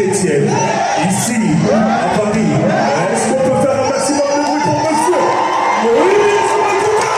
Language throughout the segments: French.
chrétienne, ici, à Paris. Est-ce qu'on peut faire un maximum de bruit pour monsieur Moïse Matuta?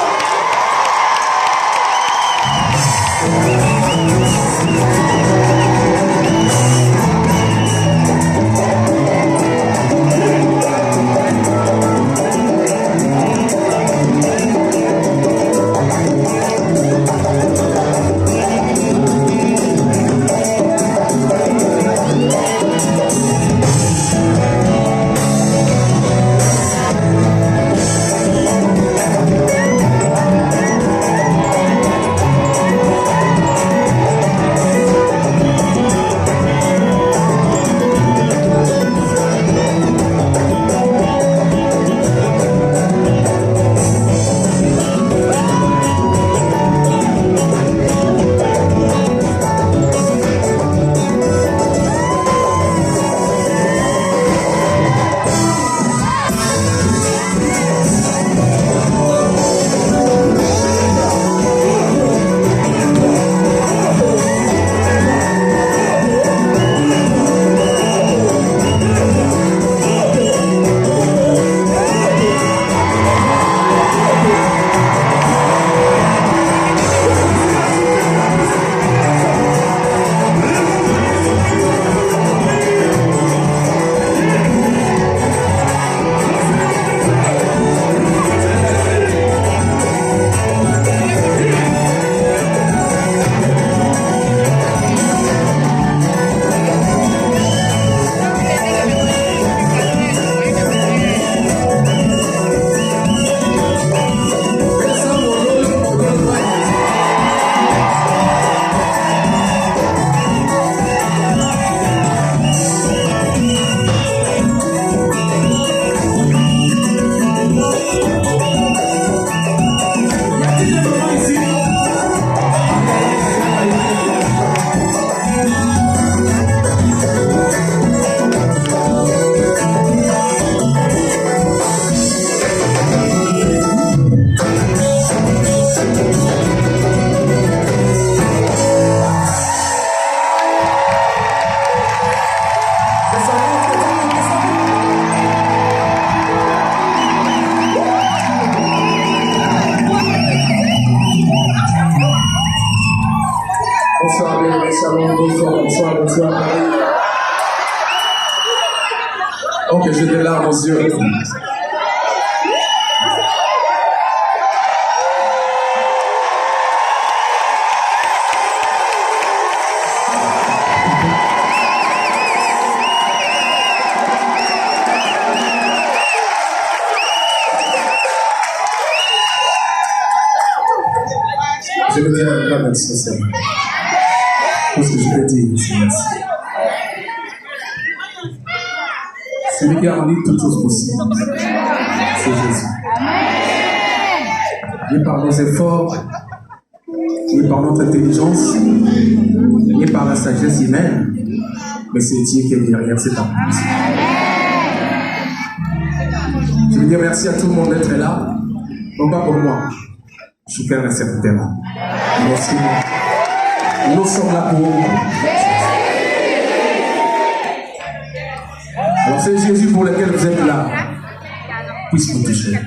Bonsoir. Ok, j'ai des larmes aux yeux. Je veux dire un grand merci spécial. Tout ce que je peux dire, c'est merci. Celui qui a rendu toutes choses possibles, c'est Jésus. Ni par nos efforts, ni par notre intelligence, ni par la sagesse humaine, mais c'est Dieu qui est derrière cette amour. Je veux dire merci à tout le monde d'être là, non pas pour moi, je suis qu'un serviteur. Merci. Nous sommes là pour vous. Alors c'est Jésus pour lequel vous êtes là. Puisse vous toucher.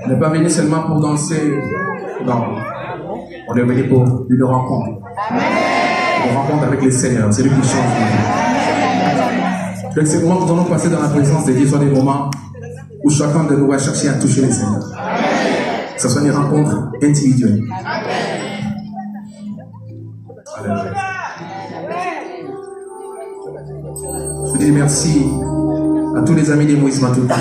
On n'est pas venu seulement pour danser. Non. On est venu pour une rencontre. Une rencontre avec le Seigneur. C'est lui qui change. Donc ces moments que nous allons passer dans la présence de Dieu sont des moments où chacun de nous va chercher à toucher le Seigneur. Que ce soit une rencontre individuelle. Alléluia. Je dis merci à tous les amis de Moïse Matuta.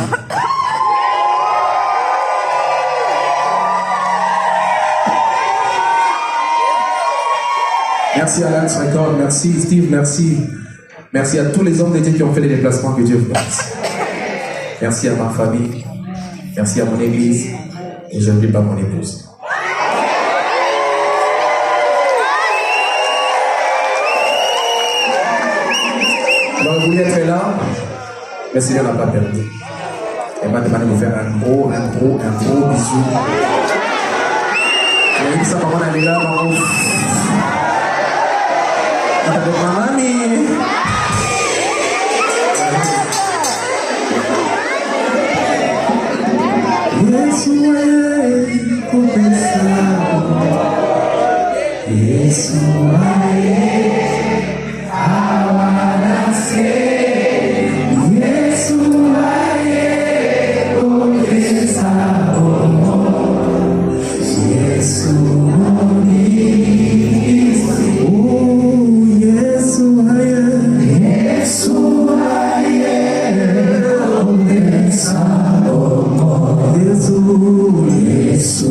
Merci à Lance Record, merci Steve, merci. Merci à tous les hommes de Dieu qui ont fait les déplacements que Dieu fasse. Merci à ma famille. Merci à mon église. Et je n'oublie pas mon épouse. Alors, vous voulez être là, mais Seigneur n'a pas perdu. Elle m'a demandé de vous faire un gros bisou. Et ça, maman, elle est là, maman. avec ma mamie. Yesu aye kupesa. Yesu aye awanase. Yesu aye kupesa. Yesu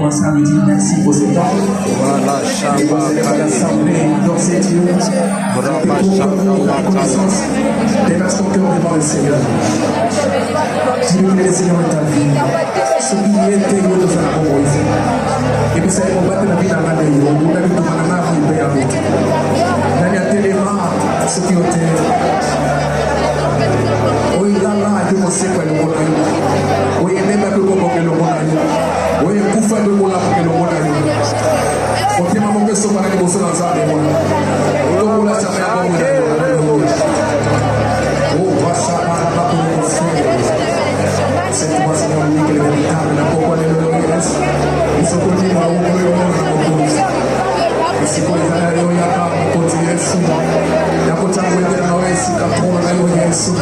commencer à lui dire merci pour ce temps. Et pour cette assemblée dans ces dieux. Déverse ton cœur devant le Seigneur. Dis-lui que le Seigneur est ta vie. Ce qui est nous nous avons ici. Et puis ça va battre la vie dans la vie. On a vu tout le monde a vu avec. Il y a tellement ce qui ont été. Oui, là, il y a aussi quoi le monde. Oui, il y a même un peu comme le monde. Oui, pour faire le monde là, pour que le monde aille. On tient mon question par les bosses dans ça, les mots. Le monde là, ça fait un bon monde. Oh, va ça, va pour le monde. C'est toi, Seigneur, lui, qui est véritable, la pourquoi les glorieuses. Ils sont connus par où le monde est. Et si vous êtes allé, il y a pas de continuer ici. Il y a pas de temps où il y a un oreille ici, quand on a l'oreille ici.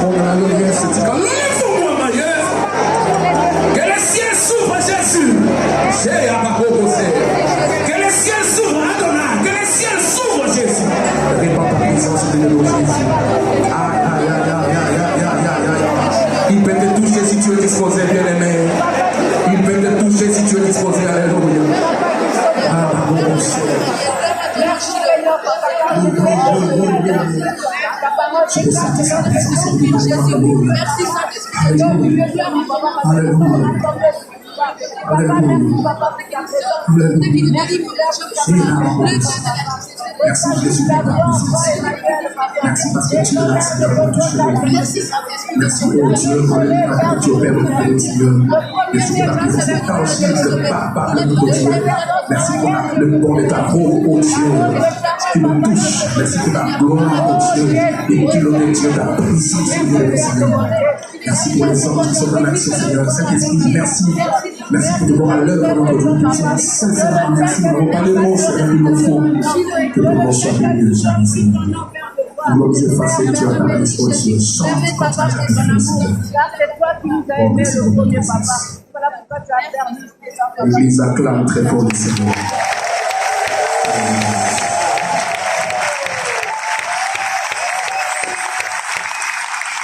On a l'oreille ici. C'est quand lève-moi, ma gueule. Que le ciel s'ouvre, Jésus. C'est à ma propos, que le ciel Tu peux sentir sa présence au niveau de ton monde. Merci Saint-Esprit. Alléluia. Alléluia. Merci Jésus pour ta présence. Merci parce que tu es là, Seigneur, pour toucher le monde. Merci pour Dieu, alléluia, que tu opères au milieu, Seigneur. Merci pour la présence de tangible, palpable, mon Dieu. Merci pour le don de ta robe, oh Dieu, qui nous touche. Merci pour ta gloire, oh Dieu, et qui nous donne Dieu ta puissance, Seigneur. Merci pour les hommes qui sont dans l'action, Seigneur. Saint-Esprit, merci. Merci pour te voir à l'œuvre dans notre vie. Sincèrement, merci. Nous n'avons pas de mots, Seigneur, qu'il nous faut. Que ton nom soit béni de jamais, Seigneur. Nous allons nous effacer, Dieu, à ta disposition. Chante, partage avec nous, Seigneur. Oh, merci pour ta présence. L'Église acclame très fort le Seigneur.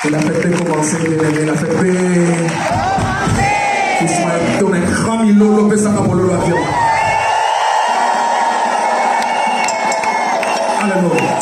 Et la fête peut commencer, bien-aimé, la fête peut... Ismaël, donne un grand milo, l'opé ça comme l'eau avion. Alléluia.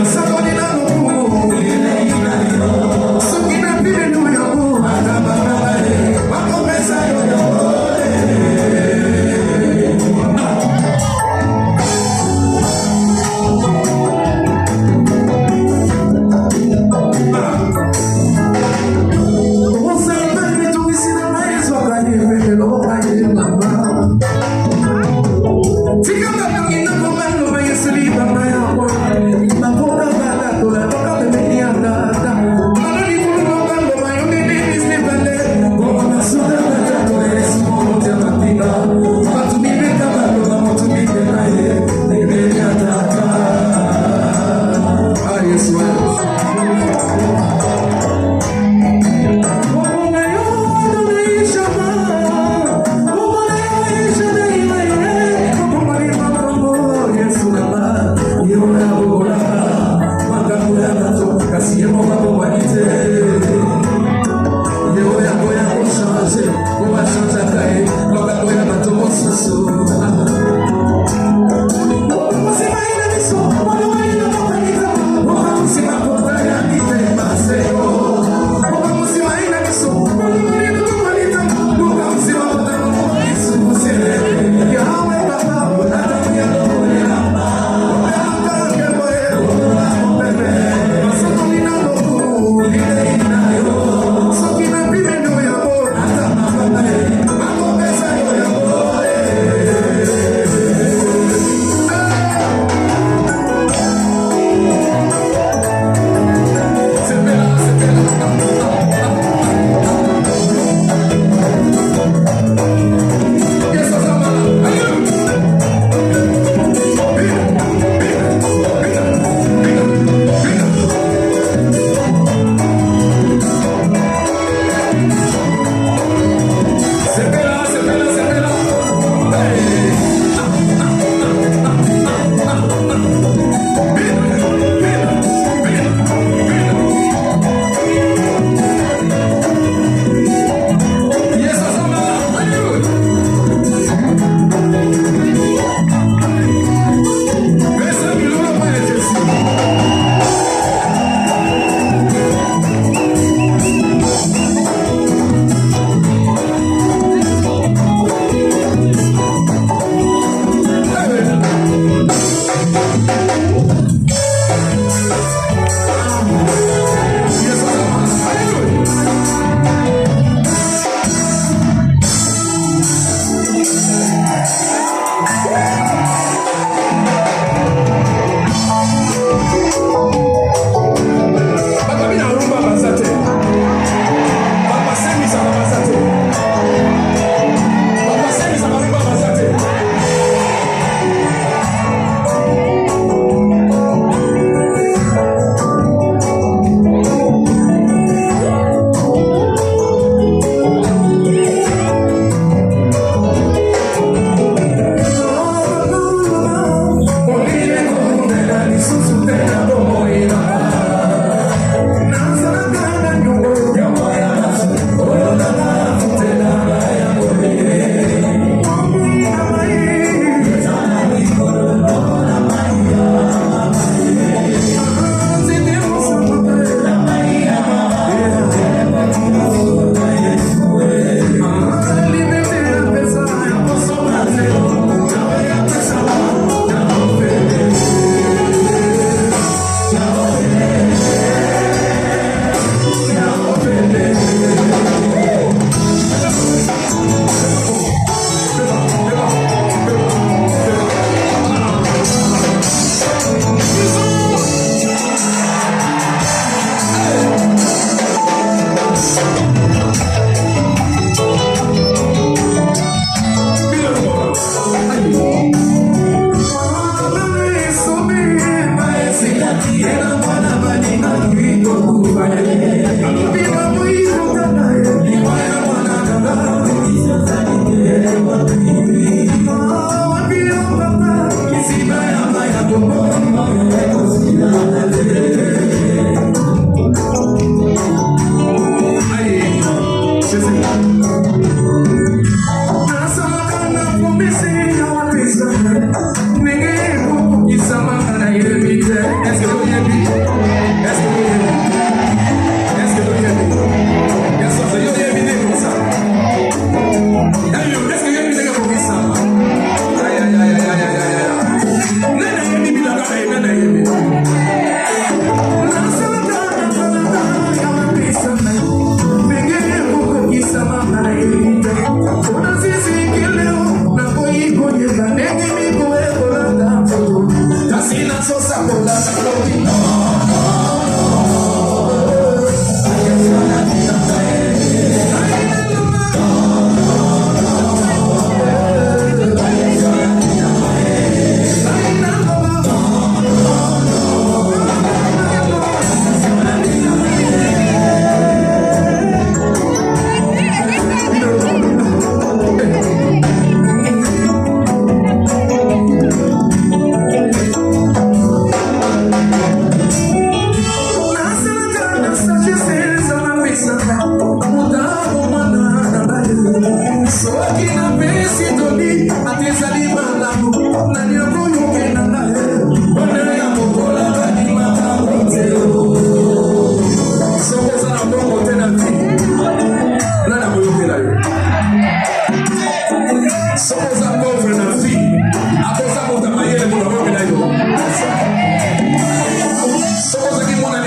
Asa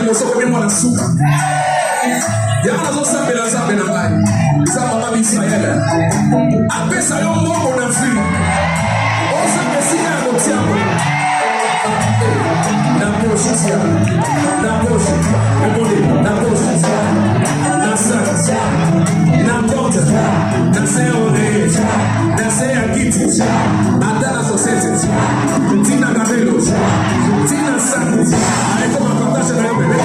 liboso komemwa na suka yango nazosambela nzambe na ngai nzambe mama israele apesa yo mbongo na vi ozambe esika ya kotiango na poche tia na poche ebonde na poche tia na sac na porte na se oreille na se ya kiti ata na société tina kabelo tina sac arrête ma partage na yo bébé.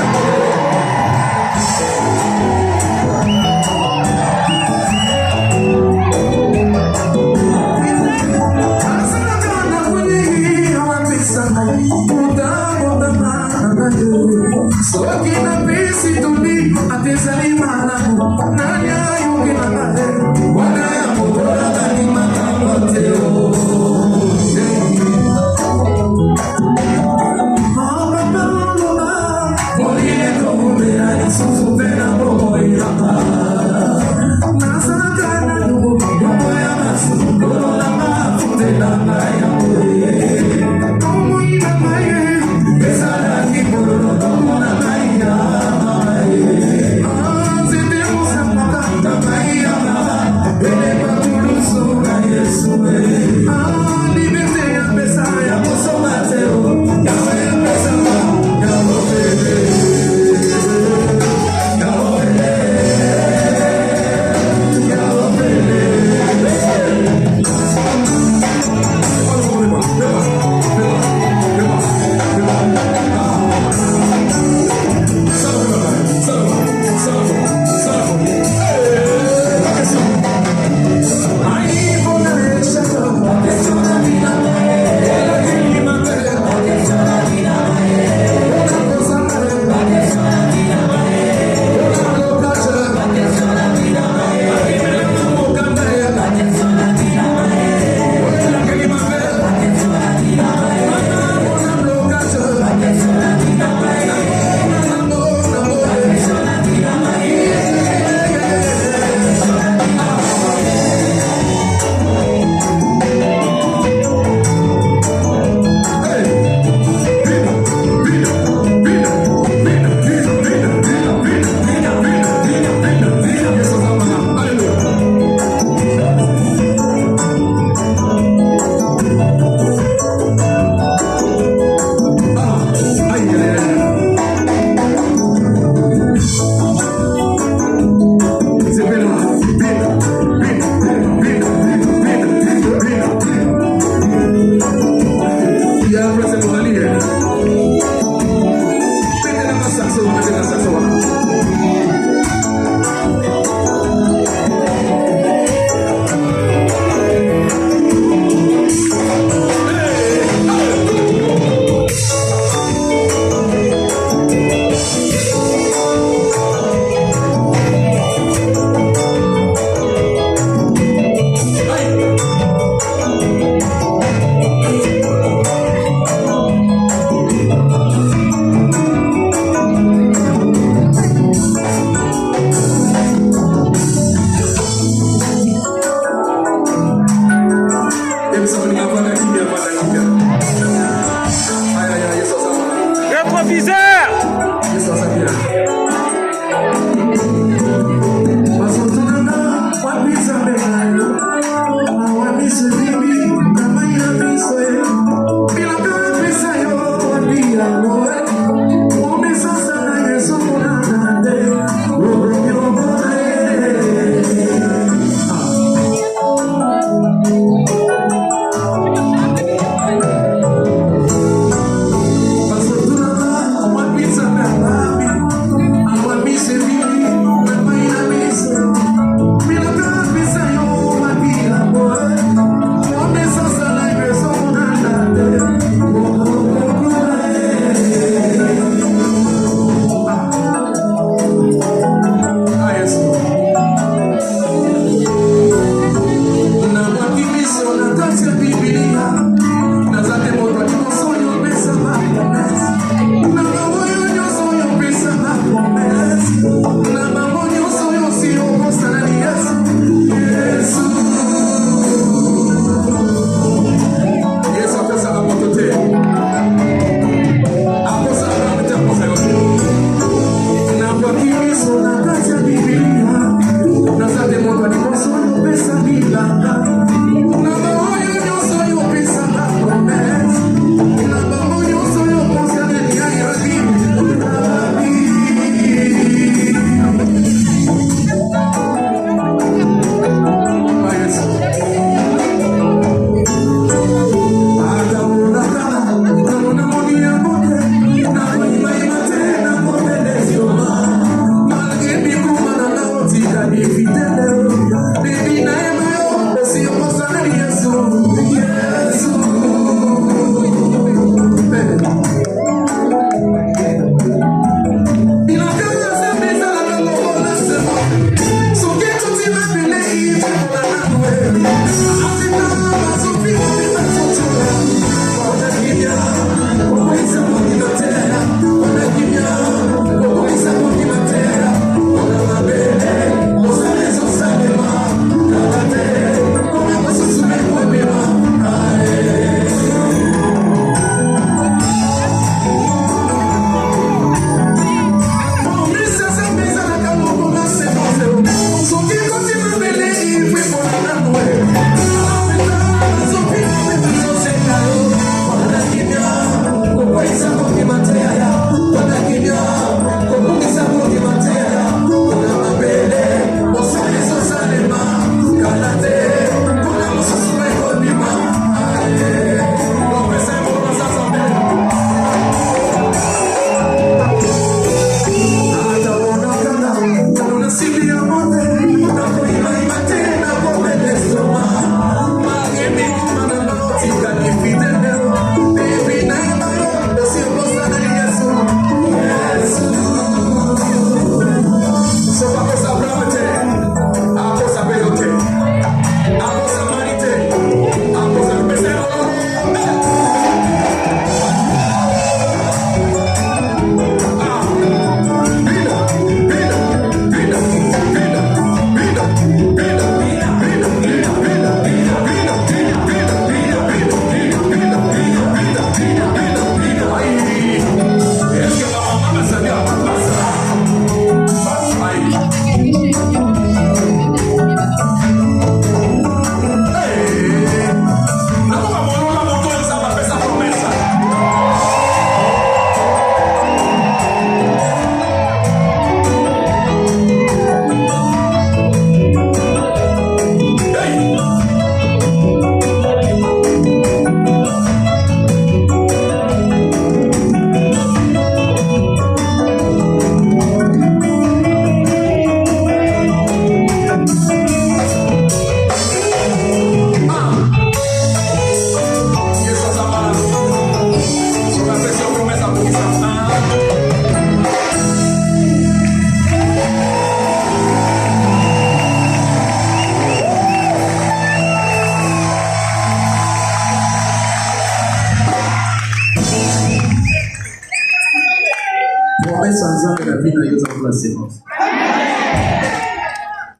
Promesse en Zambie la vie n'a pas placé.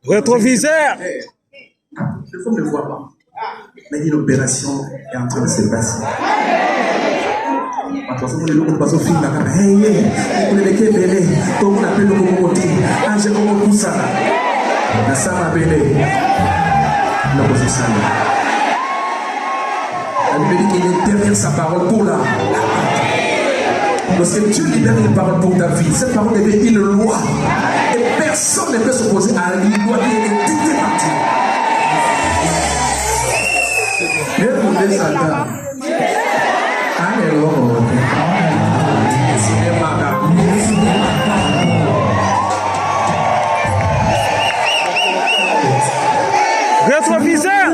Rétroviseur. Le fond ne voit pas. Mais une opération est en train de se passer. Attention, les gens qui passent au film, hey, vous les mettez belé, comme on appelle le Momoti, Ange comme tout ça. La Sama belé, l'opposition. La Bible dit qu'il est derrière sa parole pour la. Lorsque Dieu libère une parole pour ta vie, cette parole devient une loi. Et personne ne peut s'opposer à une loi qui est dictée par Dieu. Regardez Satan. Alors, Rétroviseur.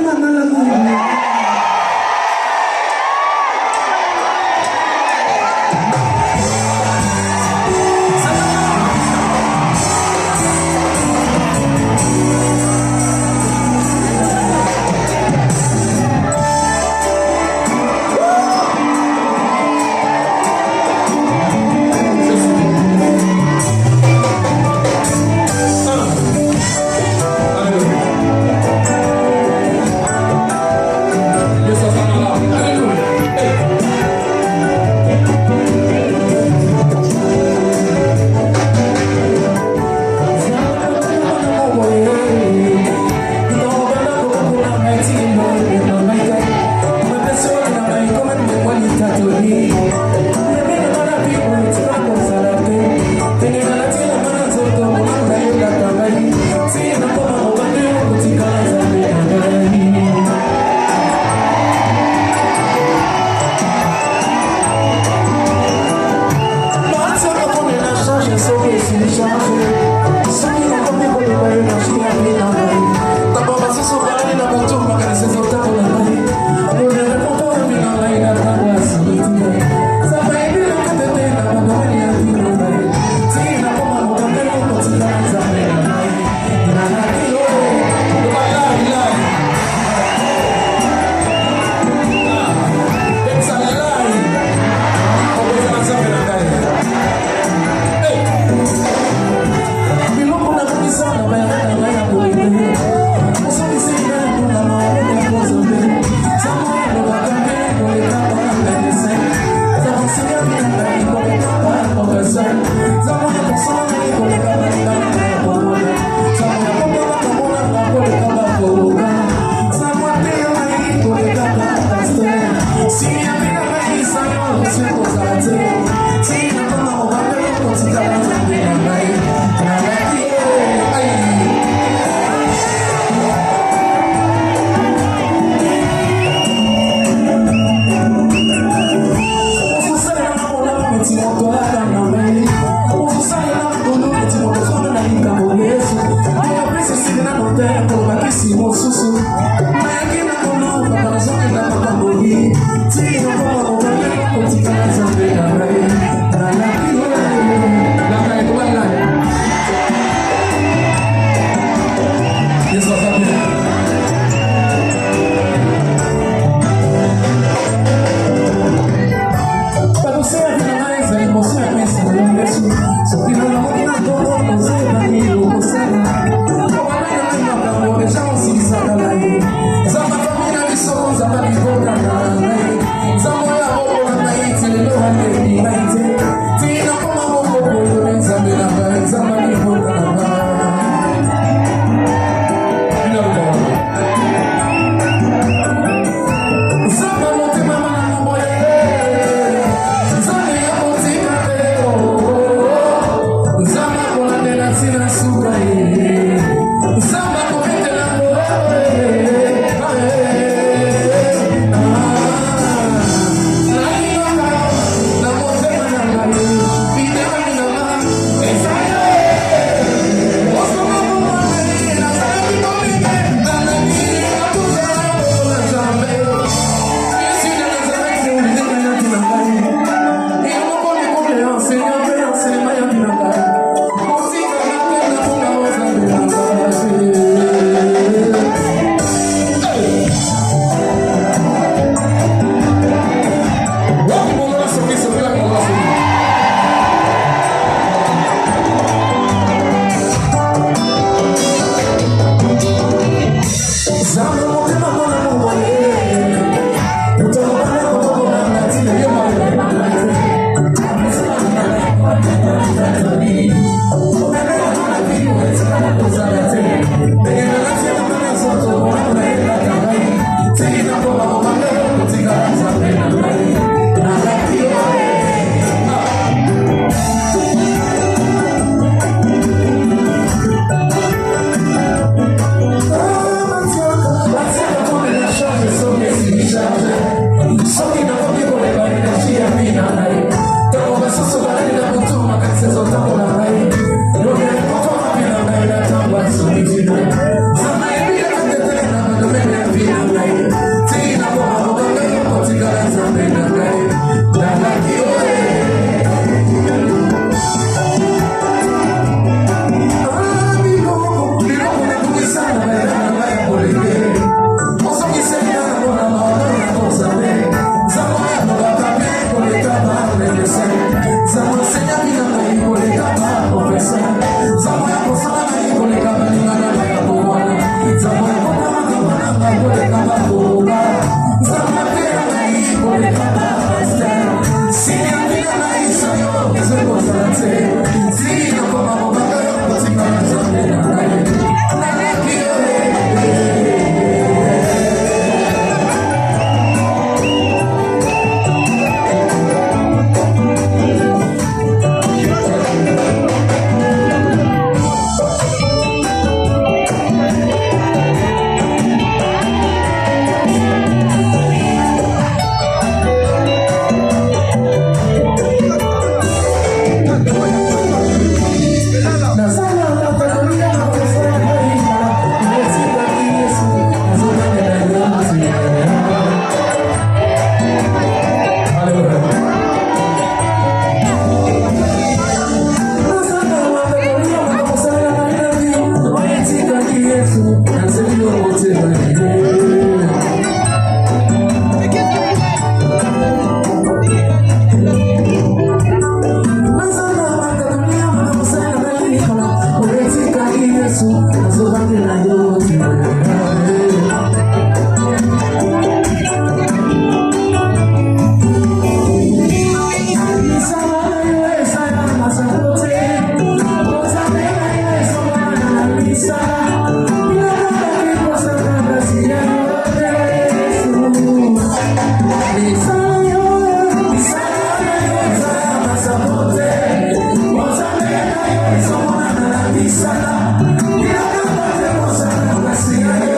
Sana,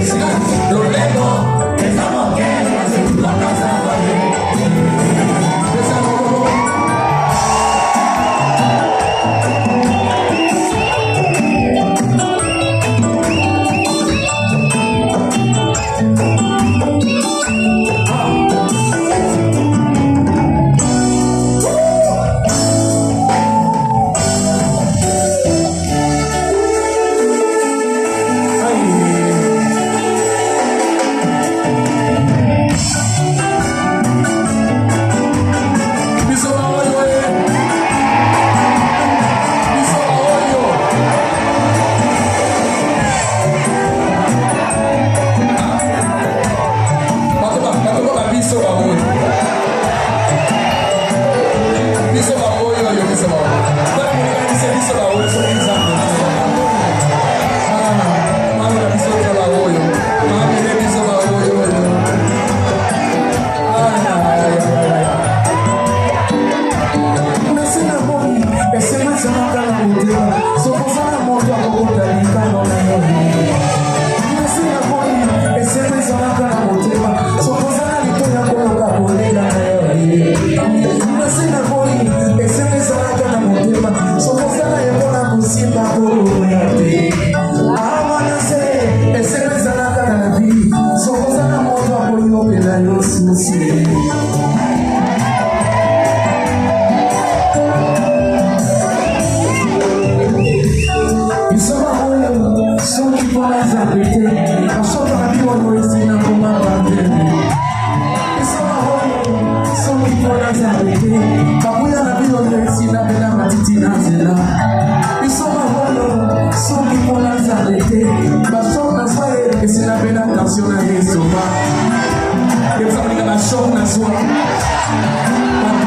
La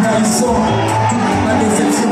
trahison, la déception.